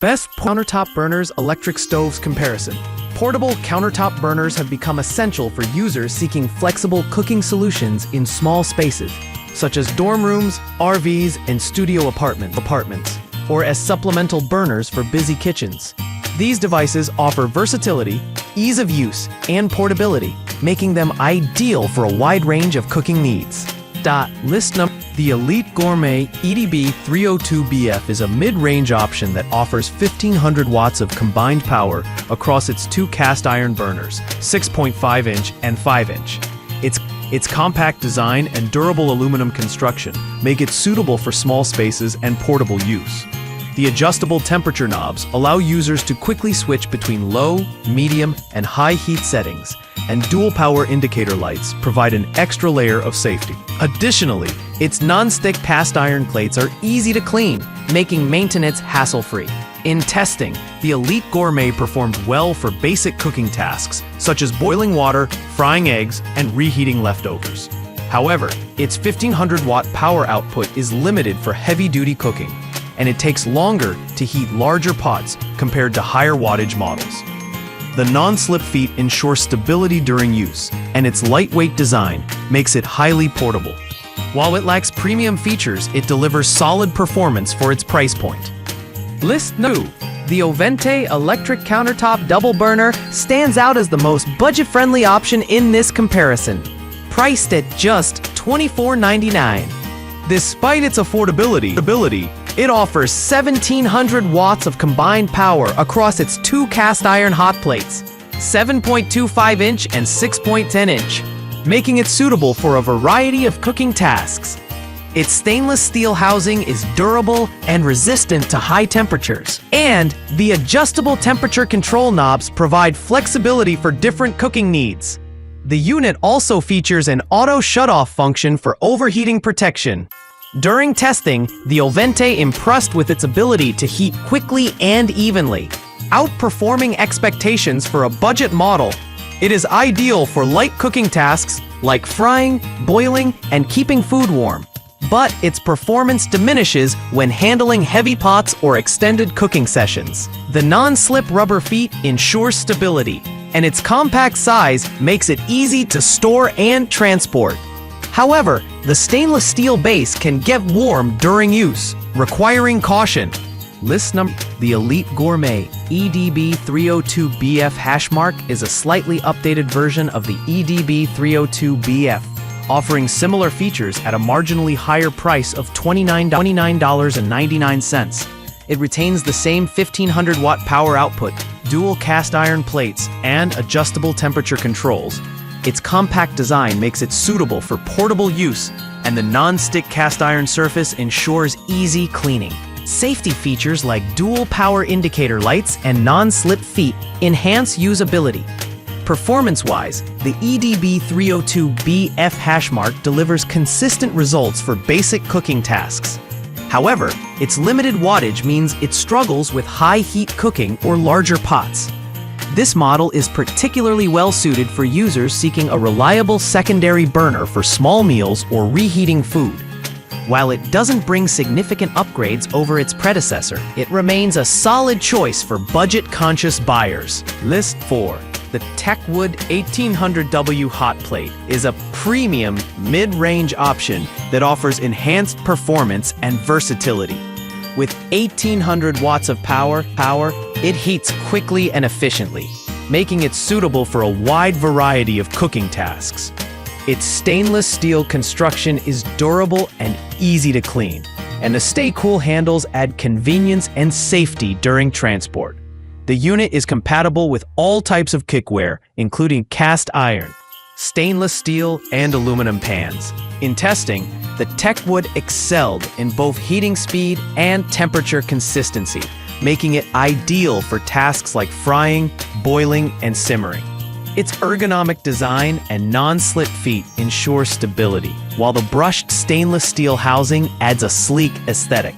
Best countertop burners electric stoves comparison. Portable countertop burners have become essential for users seeking flexible cooking solutions in small spaces, such as dorm rooms, RVs, and studio apartments, or as supplemental burners for busy kitchens. These devices offer versatility, ease of use, and portability, making them ideal for a wide range of cooking needs. List number. The Elite Gourmet EDB302BF is a mid-range option that offers 1500 watts of combined power across its two cast iron burners, 6.5-inch and 5-inch. Its compact design and durable aluminum construction make it suitable for small spaces and portable use. The adjustable temperature knobs allow users to quickly switch between low, medium, and high heat settings, and dual power indicator lights provide an extra layer of safety. Additionally, its non-stick cast iron plates are easy to clean, making maintenance hassle-free. In testing, the Elite Gourmet performed well for basic cooking tasks, such as boiling water, frying eggs, and reheating leftovers. However, its 1500-watt power output is limited for heavy-duty cooking, and it takes longer to heat larger pots compared to higher wattage models. The non-slip feet ensure stability during use, and its lightweight design makes it highly portable. While it lacks premium features, it delivers solid performance for its price point. List 2. The Ovente electric countertop double burner stands out as the most budget-friendly option in this comparison, priced at just $24.99. Despite its affordability, it offers 1700 watts of combined power across its two cast iron hot plates, 7.25-inch and 6.10-inch, making it suitable for a variety of cooking tasks. Its stainless steel housing is durable and resistant to high temperatures, and the adjustable temperature control knobs provide flexibility for different cooking needs. The unit also features an auto shut-off function for overheating protection. During testing, the Ovente impressed with its ability to heat quickly and evenly, outperforming expectations for a budget model. It is ideal for light cooking tasks like frying, boiling, and keeping food warm, but its performance diminishes when handling heavy pots or extended cooking sessions. The non-slip rubber feet ensure stability, and its compact size makes it easy to store and transport. However, the stainless steel base can get warm during use, requiring caution. List number. The Elite Gourmet EDB302BF hashmark is a slightly updated version of the EDB302BF, offering similar features at a marginally higher price of $29.99. It retains the same 1500-watt power output, dual cast iron plates, and adjustable temperature controls. Its compact design makes it suitable for portable use, and the non-stick cast iron surface ensures easy cleaning. Safety features like dual power indicator lights and non-slip feet enhance usability. Performance-wise, the EDB302BF hashmark delivers consistent results for basic cooking tasks. However, its limited wattage means it struggles with high heat cooking or larger pots. This model is particularly well-suited for users seeking a reliable secondary burner for small meals or reheating food. While it doesn't bring significant upgrades over its predecessor, it remains a solid choice for budget-conscious buyers. List 4. The Techwood 1800W hot plate is a premium mid-range option that offers enhanced performance and versatility. With 1800 watts of power, it heats quickly and efficiently, making it suitable for a wide variety of cooking tasks. Its stainless steel construction is durable and easy to clean, and the Stay Cool handles add convenience and safety during transport. The unit is compatible with all types of cookware, including cast iron, stainless steel, and aluminum pans. In testing, the Techwood excelled in both heating speed and temperature consistency, making it ideal for tasks like frying, boiling, and simmering. Its ergonomic design and non-slip feet ensure stability, while the brushed stainless steel housing adds a sleek aesthetic.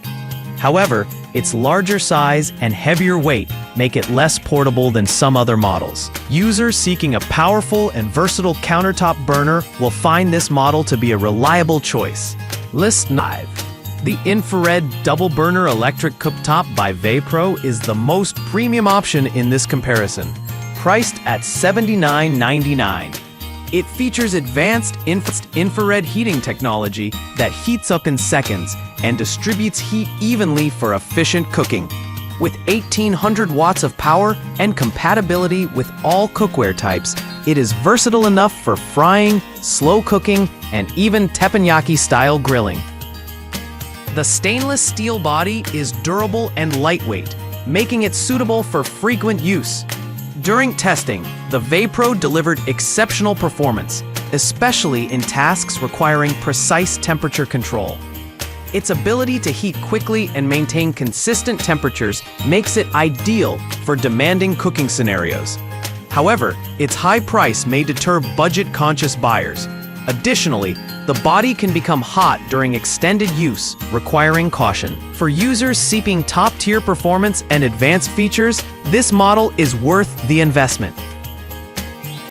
However, its larger size and heavier weight make it less portable than some other models. Users seeking a powerful and versatile countertop burner will find this model to be a reliable choice. List 5. The infrared double burner electric cooktop by Vapro is the most premium option in this comparison, priced at $79.99. It features advanced infrared heating technology that heats up in seconds and distributes heat evenly for efficient cooking. With 1,800 watts of power and compatibility with all cookware types, it is versatile enough for frying, slow cooking, and even teppanyaki-style grilling. The stainless steel body is durable and lightweight, making it suitable for frequent use. During testing, the Vapro delivered exceptional performance, especially in tasks requiring precise temperature control. Its ability to heat quickly and maintain consistent temperatures makes it ideal for demanding cooking scenarios. However, its high price may deter budget-conscious buyers. Additionally, the body can become hot during extended use, requiring caution. For users seeking top-tier performance and advanced features, this model is worth the investment.